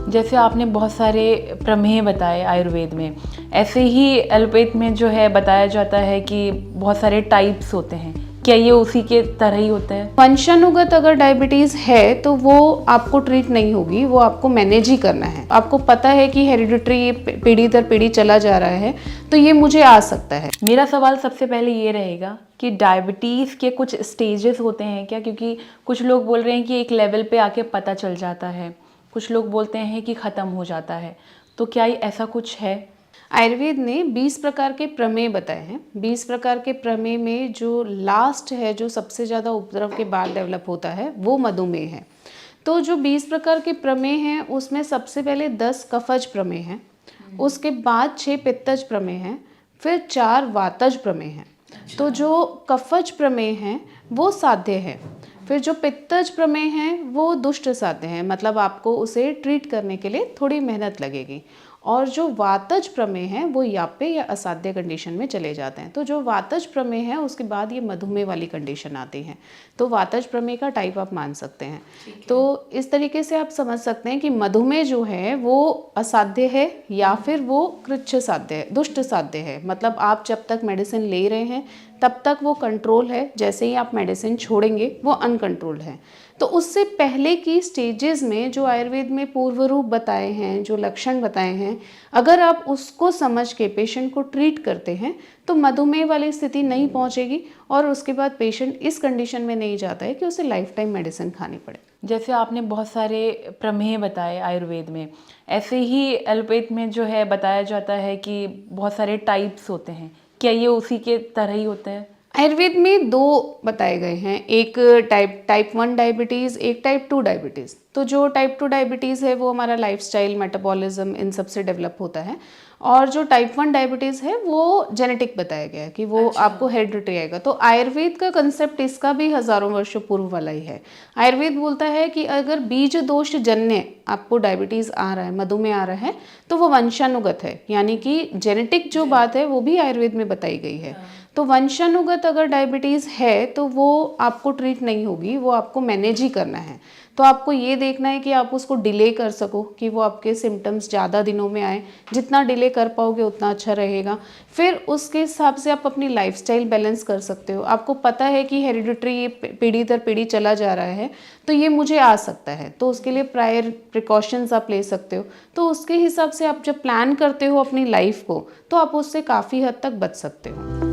जैसे आपने बहुत सारे प्रमेय बताए आयुर्वेद में, ऐसे ही एलोपैथ में जो है बताया जाता है कि बहुत सारे टाइप्स होते हैं। क्या ये उसी के तरह ही होता है? वंशानुगत अगर डायबिटीज़ है तो वो आपको ट्रीट नहीं होगी, वो आपको मैनेज ही करना है। आपको पता है कि हेरिडिटरी पीढ़ी दर पीढ़ी चला जा रहा है, तो ये मुझे आ सकता है। मेरा सवाल सबसे पहले ये रहेगा कि डायबिटीज़ के कुछ स्टेजेस होते हैं क्या? क्योंकि कुछ लोग बोल रहे हैं कि एक लेवल पे आके पता चल जाता है, कुछ लोग बोलते हैं कि ख़त्म हो जाता है, तो क्या ऐसा कुछ है? आयुर्वेद ने 20 प्रकार के प्रमेय बताए हैं। 20 प्रकार के प्रमेय में जो लास्ट है, जो सबसे ज़्यादा उपद्रव के बाद डेवलप होता है, वो मधुमेह है। तो जो 20 प्रकार के प्रमेय हैं उसमें सबसे पहले 10 कफज प्रमेय हैं, उसके बाद 6 पित्तज प्रमेय हैं, फिर 4 वातज प्रमेय हैं। तो जो कफज प्रमेय हैं वो साध्य है, फिर जो पित्तज प्रमेय हैं वो दुष्ट साध्य हैं, मतलब आपको उसे ट्रीट करने के लिए थोड़ी मेहनत लगेगी। और जो वातज प्रमेय हैं वो याप्य या असाध्य कंडीशन में चले जाते हैं। तो जो वातज प्रमेय है उसके बाद ये मधुमेह वाली कंडीशन आती है, तो वातज प्रमेय का टाइप आप मान सकते हैं। तो इस तरीके से आप समझ सकते हैं कि मधुमेह जो है वो असाध्य है या फिर वो कृच्छ साध्य है, दुष्ट साध्य है। मतलब आप जब तक मेडिसिन ले रहे हैं तब तक वो कंट्रोल है, जैसे ही आप मेडिसिन छोड़ेंगे वो अनकंट्रोल्ड है। तो उससे पहले की स्टेजेस में जो आयुर्वेद में पूर्व रूप बताए हैं, जो लक्षण बताए हैं, अगर आप उसको समझ के पेशेंट को ट्रीट करते हैं तो मधुमेह वाली स्थिति नहीं पहुंचेगी और उसके बाद पेशेंट इस कंडीशन में नहीं जाता है कि उसे लाइफ टाइम मेडिसिन खानी पड़े। जैसे आपने बहुत सारे प्रमेय बताए आयुर्वेद में, ऐसे ही एलोपैथ में जो है बताया जाता है कि बहुत सारे टाइप्स होते हैं। क्या ये उसी के तरह ही होता है? आयुर्वेद में 2 बताए गए हैं, एक टाइप 1 डायबिटीज़, एक टाइप 2 डायबिटीज़। तो जो टाइप 2 डायबिटीज़ है वो हमारा लाइफस्टाइल, मेटाबॉलिज्म इन सब से डेवलप होता है, और जो टाइप 1 डायबिटीज़ है वो जेनेटिक बताया गया है कि वो आपको हेरिडिटरी आएगा। तो आयुर्वेद का कंसेप्ट इसका भी हज़ारों वर्षों पूर्व वाला ही है। आयुर्वेद बोलता है कि अगर बीज दोष जन्य आपको डायबिटीज़ आ रहा है, मधुमेह आ रहा है, तो वो वंशानुगत है, यानी कि जेनेटिक जो बात है वो भी आयुर्वेद में बताई गई है। तो वंशानुगत अगर डायबिटीज़ है तो वो आपको ट्रीट नहीं होगी, वो आपको मैनेज ही करना है। तो आपको ये देखना है कि आप उसको डिले कर सको, कि वो आपके सिम्टम्स ज़्यादा दिनों में आए। जितना डिले कर पाओगे उतना अच्छा रहेगा। फिर उसके हिसाब से आप अपनी लाइफस्टाइल बैलेंस कर सकते हो। आपको पता है कि हेरिडिटरी पीढ़ी दर पीढ़ी चला जा रहा है, तो ये मुझे आ सकता है, तो उसके लिए प्रायर प्रिकॉशंस आप ले सकते हो। तो उसके हिसाब से आप जब प्लान करते हो अपनी लाइफ को, तो आप उससे काफ़ी हद तक बच सकते हो।